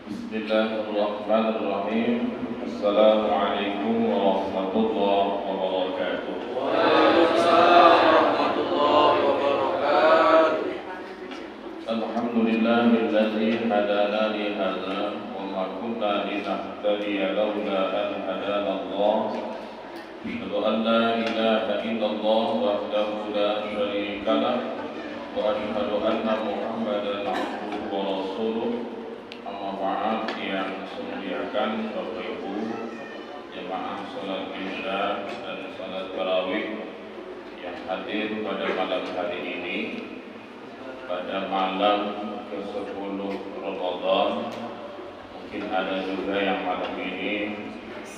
Bismillahirrahmanirrahim. Assalamualaikum warahmatullahi wabarakatuh. Waalaikumsalam warahmatullahi wabarakatuh. Alhamdulillahilladzi hadana li hadza wa ma kunna linahtadiya laula an hadana Allah. Asyhadu an la ilaha illallah wahdahu la syarika lah wa asyhadu anna Muhammadan abduhu wa rasuluh. Amma ba'd, yang saya muliakan Bapak Ibu jemaah salat Isya dan salat tarawih yang hadir pada malam hari ini, pada malam ke-10 Ramadan. Mungkin ada juga yang malam ini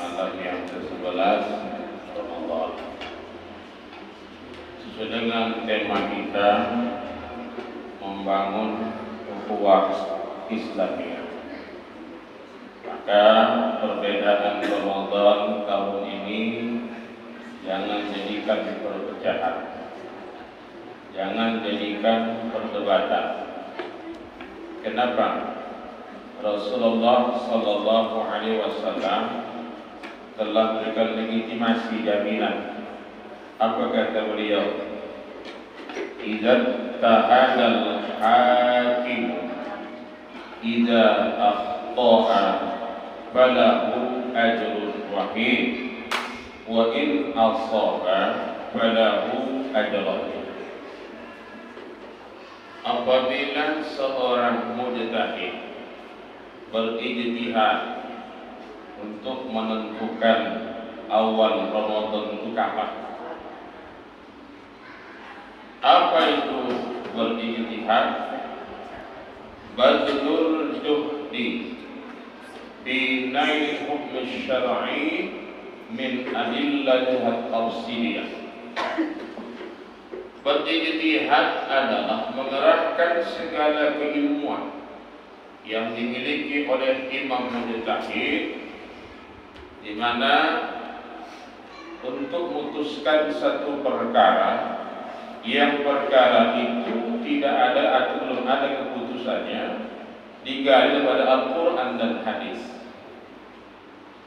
malam yang ke-11 Ramadan. Sesuai dengan tema kita, membangun ukhuwah Islamiyah, maka perbedaan Ramadan tahun ini jangan jadikan perpecahan, jangan jadikan perdebatan. Kenapa? Rasulullah Sallallahu Alaihi Wasallam telah berikan legitimasi jaminan. Apa kata beliau? Idza tahadal hakim idza akhta'a falahu ajrun wahid wa in asaba falahu ajrun. Apabila seorang mujtahid berijtihad untuk menentukan awal Ramadan itu kapan, apa itu berijtihad? Badlul juhdi fi nail hukm syar'i min adillah at-tafsiliyah. Berijtihad adalah mengerahkan segala keilmuan yang dimiliki oleh imam mujtahid, di mana untuk memutuskan satu perkara yang perkara itu tidak ada atau belum ada keputusannya, digali pada Al-Quran dan hadis.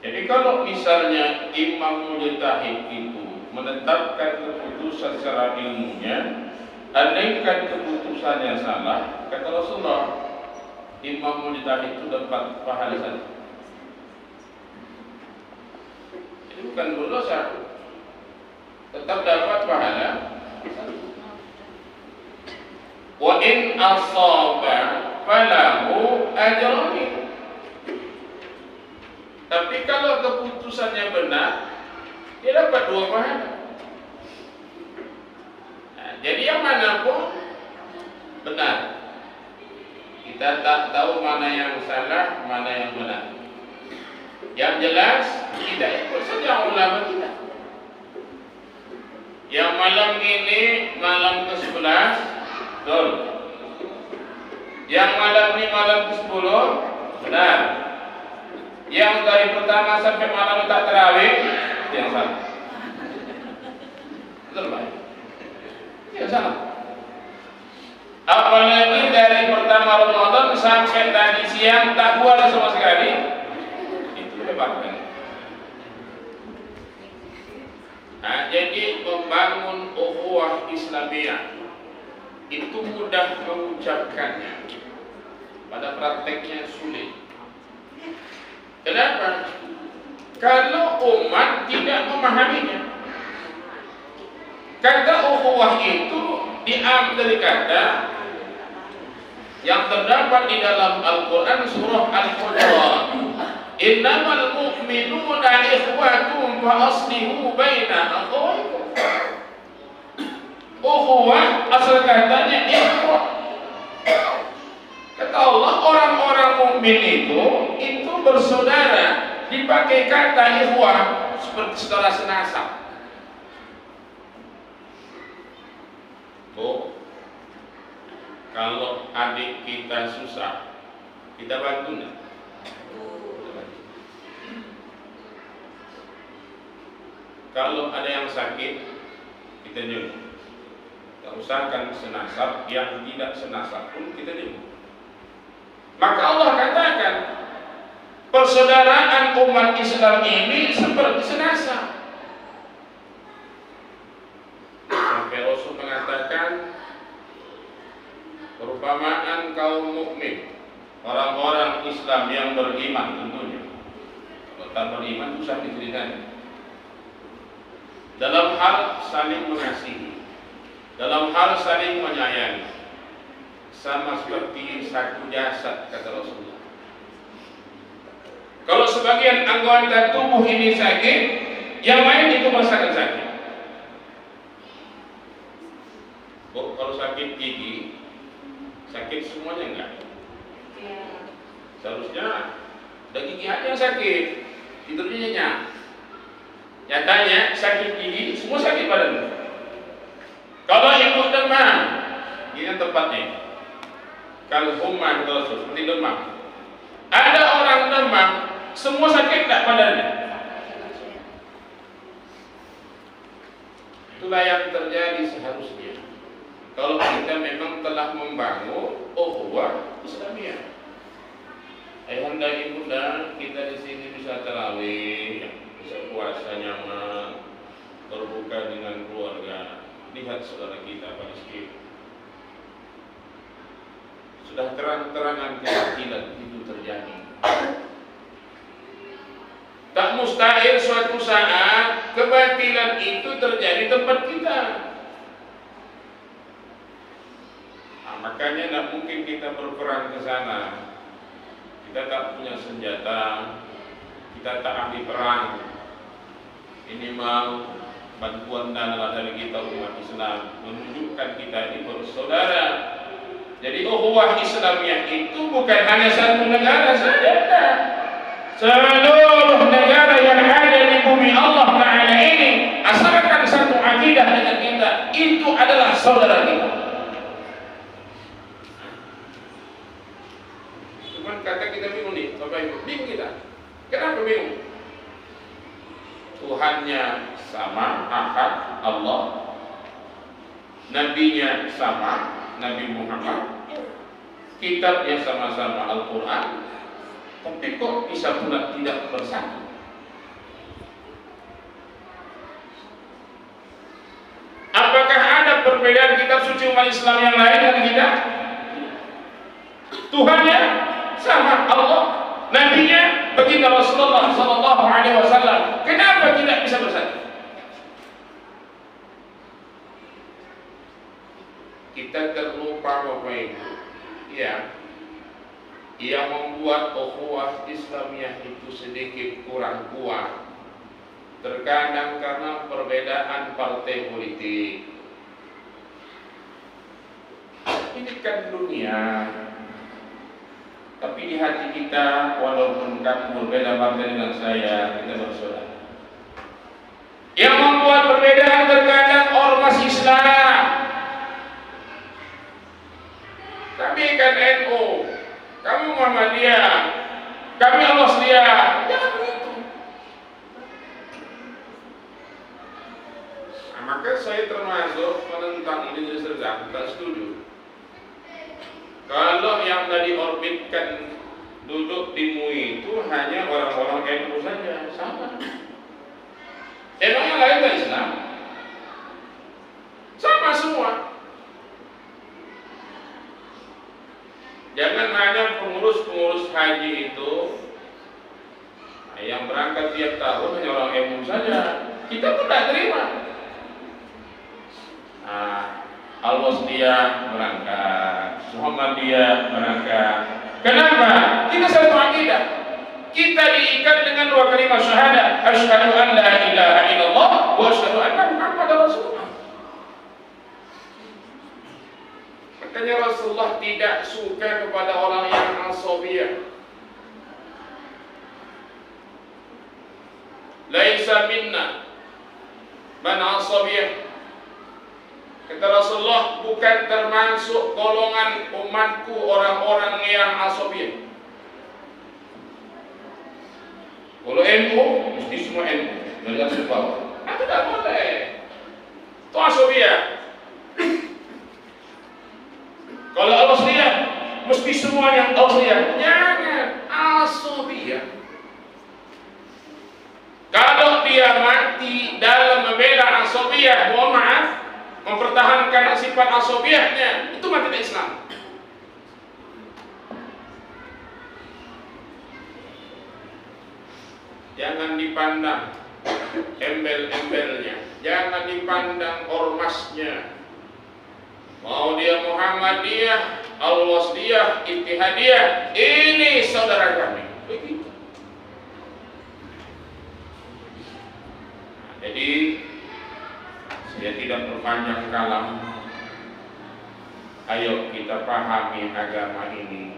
Jadi kalau misalnya imam mujtahid itu menetapkan keputusan secara ilmunya, andaikan keputusannya salah, kata Rasulullah, imam mujtahid itu dapat pahala saja. Jadi bukan berdosa, tetap dapat pahala. Wa in asaba falahu ajrun. Tapi kalau keputusannya benar, dia dapat 2 pahala. Nah, jadi yang mana pun benar. Kita tak tahu mana yang salah, mana yang benar. Yang jelas kita ikut saja ulama kita. Yang malam ini malam ke-11, betul. Yang malam ini malam ke-10, benar. Yang dari pertama sampai malam tak tarawih, itu yang salah. Betul Pak? Itu yang salah. Apalagi dari pertama Ramadan sampai tadi siang tak puasa sama sekali, itu hebat kan? Nah, jadi membangun ukhuwah Islamiyah itu mudah mengucapkannya, pada prakteknya sulit. Kenapa? Kalau umat tidak memahaminya. Kata ukhuwah itu diambil dari kata yang terdapat di dalam Al-Quran surah Al-Hujurat. Innamal mu'minuna ikhwatun fa aslihu baina akhawaykum. Ukhuwah asal katanya ikhwah. Kata Allah, orang-orang mukmin itu bersaudara, dipakai kata ikhwah seperti saudara senasab. Oh, kalau adik kita susah, kita bantu enggak? Kalau ada yang sakit, kita jenguk. Tidak usahkan senasab, yang tidak senasab pun kita jenguk. Maka Allah katakan, persaudaraan umat Islam ini seperti senasa. Sampai Rasul mengatakan perumpamaan kaum mukmin, orang-orang Islam yang beriman tentunya. Kalau tak beriman susah diceritakan. Dalam hal saling mengasihi, dalam hal saling menyayangi, sama seperti satu jasad, kata Rasulullah. Kalau sebagian anggota tubuh ini sakit, yang lain itu merasakan sakit. Oh, kalau sakit gigi, sakit semuanya enggak? Seharusnya ada gigi aja yang sakit, tidurnya nyenyak. Nyatanya sakit gigi, semua sakit badan. Kalau ibu demam, ini yang tepatnya. Kalau humma itu seperti demam. Ada orang demam, semua sakit tak badannya. Itulah yang terjadi seharusnya. Kalau kita memang telah membangun ukhuwah Islamiyah. Ayahanda ibunda, kita di sini bisa tarawih, bisa puasa nyaman, berbuka dengan keluarga. Lihat saudara kita Palestina. Sudah terang-terangan kebatilan itu terjadi. Tak mustahil suatu saat kebatilan itu terjadi di tempat kita. Nah, makanya tidak mungkin kita berperang ke sana. Kita tak punya senjata, kita tak ahli perang. Ini mau bantuan dana dari kita umat Islam menunjukkan kita ini bersaudara. Jadi ukhuwah Islamiyah itu bukan hanya satu negara saja. Seluruh negara yang ada di bumi Allah Ta'ala ini asalkan satu akidah dengan kita, itu adalah saudara kita. Cuman kata kita bingung nih, Bapak Ibu, bingung kita. Kenapa bingung? Tuhannya sama, Ahad, Allah. Nabinya sama, Nabi Muhammad. Kitabnya sama-sama Al-Quran. Tapi kok bisa pula tidak bersatu? Apakah ada perbedaan kitab suci umat Islam yang lain dengan kita? Tuhannya sama, Allah. Nabinya baginda Rasulullah sallallahu alaihi wasallam. Kenapa tidak bisa bersatu? Kita terlupa Bapak Ibu. Ya. Yang membuat ukhuwah Islamiyah itu sedikit kurang kuat. Terkadang karena perbedaan partai politik. Ini kan dunia. Tapi di hati kita, walaupun kamu berbeda partai dengan saya, kita bersaudara. Yang membuat perbedaan terkadang ormas Islam. Kami kan NU, kamu Muhammadiyah, kami Al-Wasliyah. Jangan begitu. Nah, maka saya termasuk menentang ini Serdang, tak setuju. Kalau yang tadi orbitkan duduk di MUI itu hanya orang-orang NU saja, sama. Emang yang lain tak Islam? Sama semua. Jangan hanya pengurus-pengurus haji itu yang berangkat tiap tahun hanya orang MU saja. Kita pun tak terima. Al-Wasliyah berangkat, Muhammadiyah berangkat. Kenapa? Kita satu akidah. Kita diikat dengan dua kalimat syahadat. Asyhadu an la ilaha illallah wa asyhadu anna Muhammadar Rasulullah. Makanya Rasulullah tidak suka kepada orang yang asabiyah. Laisa minna man asabiyah. Kata Rasulullah, bukan termasuk golongan umatku orang-orang yang asabiyah. Kalau NU, mesti semua NU, dari atas bawah. Nah, tidak boleh. Itu asabiyah. Kalau Al-Wasliyah, mesti semuanya Al-Wasliyah. Jangan, asabiyah. Kalau dia mati dalam membela asabiyah, mohon maaf, mempertahankan sifat asabiyahnya, itu mati di Islam. Jangan dipandang embel-embelnya, jangan dipandang ormasnya. Mau dia Muhammadiyah, Al-Wasliyah, Ittihadiyah, ini saudara kami. Begitu. Jadi saya tidak berpanjang kalam. Ayo kita pahami agama ini.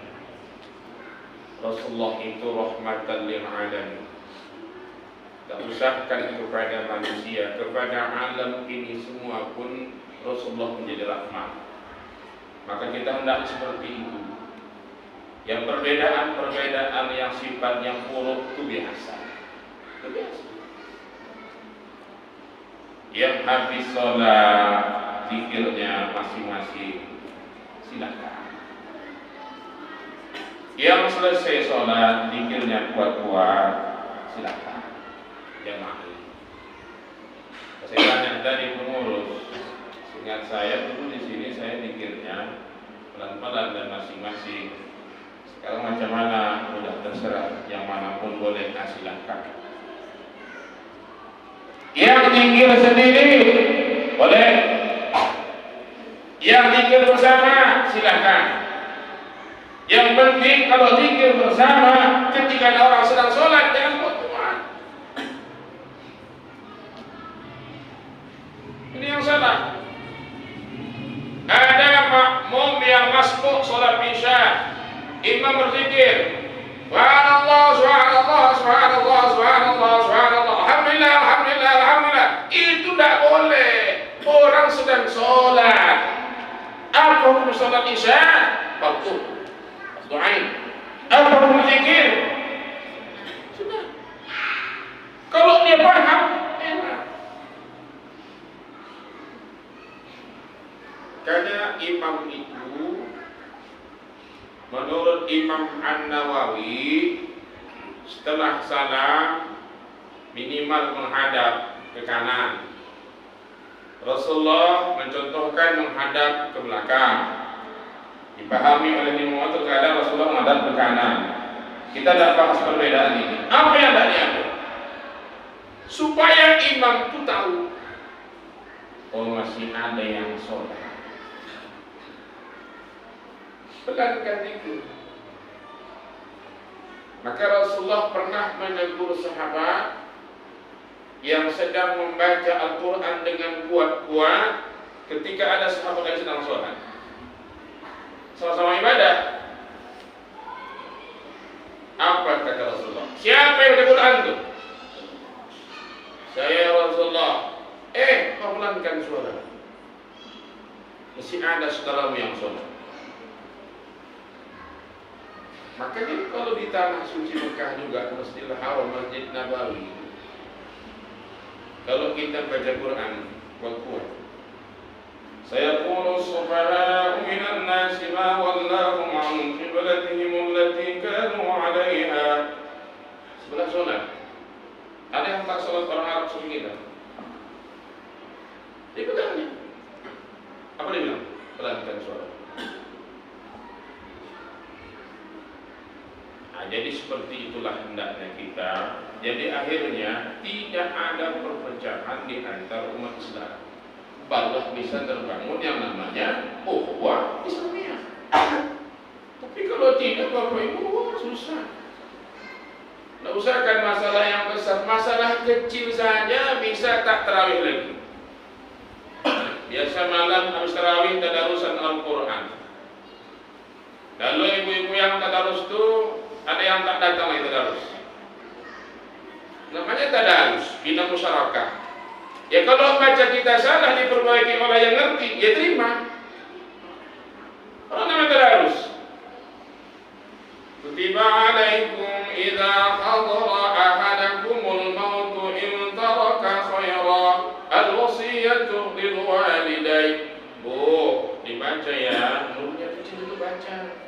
Rasulullah itu rahmatan lil alamin. Tak usahkan kepada manusia, kepada alam ini semua pun Rasulullah menjadi rahmat. Maka kita hendak seperti itu. Yang perbedaan yang sifat yang buruk itu biasa. Itu biasa. Yang habis sholat zikirnya masing-masing, silakan. Yang selesai sholat zikirnya kuat-kuat, silakan. Jamaah. Saya tanya dari pengurus, ingat saya dulu di sini saya zikirnya pelan-pelan dan masing-masing. Sekarang macam mana? Udah terserah, yang manapun boleh, silakan. Yang zikir sendiri boleh, yang zikir bersama silakan. Yang penting kalau zikir bersama ketika ada orang sedang sholat jangan kuat-kuat. Ini yang salah. Ada makmum yang masbuk sholat isya, imam berzikir, subhanallah, subhanallah, subhanallah, subhanallah, subhanallah, alhamdulillah, alhamdulillah, alhamdulillah. Itu tidak boleh. Orang sedang sholat. Apa hukum sholat isya? Fardu. Doain. Apa hukum zikir? Sudah. Kalau dia paham, enak. Karena imam itu menurut Imam An-Nawawi setelah salam minimal menghadap ke kanan. Rasulullah mencontohkan menghadap ke belakang. Dipahami oleh Imam terkadang Rasulullah menghadap ke kanan. Kita tidak bahas perbedaan ini. Apa yang tidak diambil? Supaya imam itu tahu, oh masih ada yang sholat. Pelankan itu. Maka Rasulullah pernah menegur sahabat yang sedang membaca Al-Quran dengan kuat-kuat ketika ada sahabat yang sedang sholat. Sama-sama ibadah. Apa kata Rasulullah? Siapa yang baca Quran itu? Saya ya Rasulullah. Kau pelankan suara. Masih ada saudaramu yang sholat. Makanya kalau di tanah suci Mekah juga, Masjidil Haram, Masjid Nabawi, kalau kita baca Quran kuat-kuat, sayaqulu subhana'u minan nasi ma wallahum an qiblatihim allati kanu 'alaiha. Sebelah sholat ada yang tak sholat orang Arab seperti kita. Dia pegangnya. Apa dia bilang? Pelankan suara. Jadi seperti itulah hendaknya kita. Jadi akhirnya tidak ada perpecahan di antara umat Islam. Barulah bisa terbangun yang namanya ukhuwah Islamiyah. Tapi kalau tidak, Bapak Ibu, susah. Tidak usahkan masalah yang besar, masalah kecil saja bisa tak tarawih lagi. Biasa malam habis tarawih tadarusan Al-Quran. Lalu ibu-ibu yang tadarus itu ada yang tak datang lagi tadarus. Namanya tadarus, bina musyarakah. Ya kalau baca kita salah diperbaiki oleh yang ngerti, ya terima. Orang namanya tadarus. Kutiba alaikum idza hadara ahadakumul mautu in taraka khaira al-wasiyatu lil walidain. Bu, dibaca ya, nurnya kecil itu baca.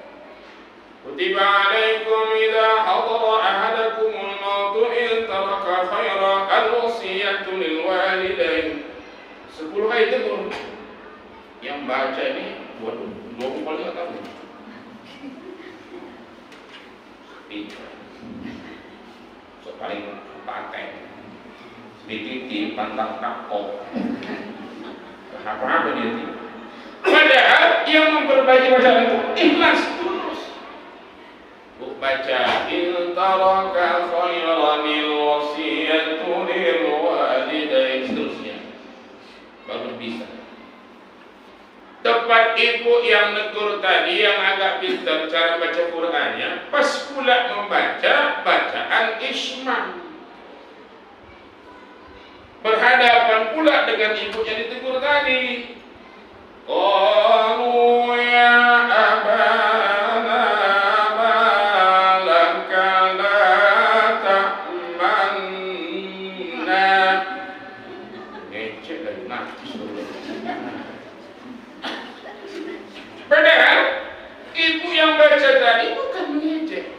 Kutiba alaikum idza hadara ahadakumul mautu in taraka khaira wasiyatu lil walidain. 10 kali tegur. Yang baca ini 20 kali enggak tahu. So paling pakai dititi pantang takok. Apa dia itu? Padahal yang memperbaiki bacaan itu ikhlas tulus. Baca in taraka khairan wasiyatu lil walidain, seterusnya baru bisa. Tepat ibu yang negur tadi yang agak pintar cara baca Qur'annya, pas pula membaca bacaan ismam. Berhadapan pula dengan ibu yang ditegur tadi. Qalu ya abana malaka la ta'manna. Ngecek dari najis. Padahal ibu yang baca tadi bukan mengejek.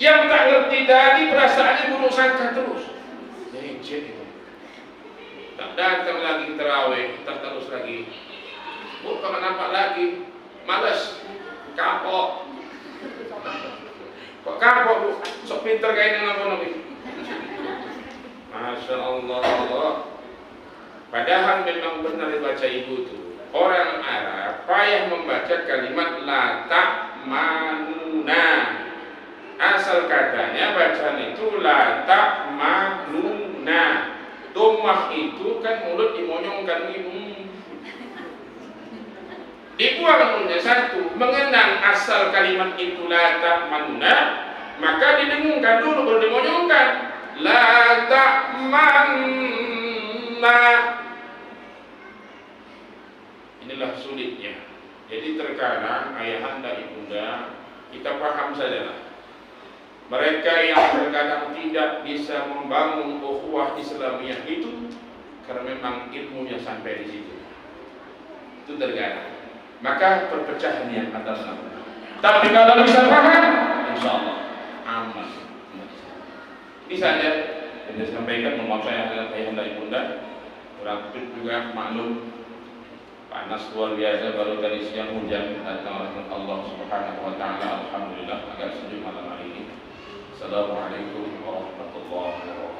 Yang tak ngerti tadi perasaannya buruk sangka terus. Ngejek itu. Tak datang lagi terawih, terus lagi. Bu, kamu nampak lagi? Malas, kapok. Kok kapok, Bu? Sok pinter kayak dengan apa nih? Masya Allah. Padahal memang benar dibaca ibu itu. Orang Arab payah membaca kalimat la ta'manuna. Asal katanya bacaan itu la ta'manuna. Domah itu kan mulut dimonyongkan dibuang mulutnya satu. Mengenang asal kalimat itu la ta'manuna, maka didengungkan dulu baru dimonyongkan. La ta'manna. Inilah sulitnya. Jadi terkadang ayahanda ibunda kita paham sajalah. Mereka yang terkadang tidak bisa membangun ukhuwah Islamiyah itu karena memang ilmunya sampai di situ. Itu terkadang. Maka perpecahan yang atas nama. Tapi kalau bisa paham, insya Allah aman. Ini saja yang saya sampaikan. Mohon maaf saya ayahanda ibunda. Kurang lebih juga maklum. Panas luar biasa, baru tadi siang hujan datang rahmat Allah Subhanahu wa taala. Alhamdulillah agak sejuk malam hari ini. Assalamualaikum warahmatullahi wabarakatuh.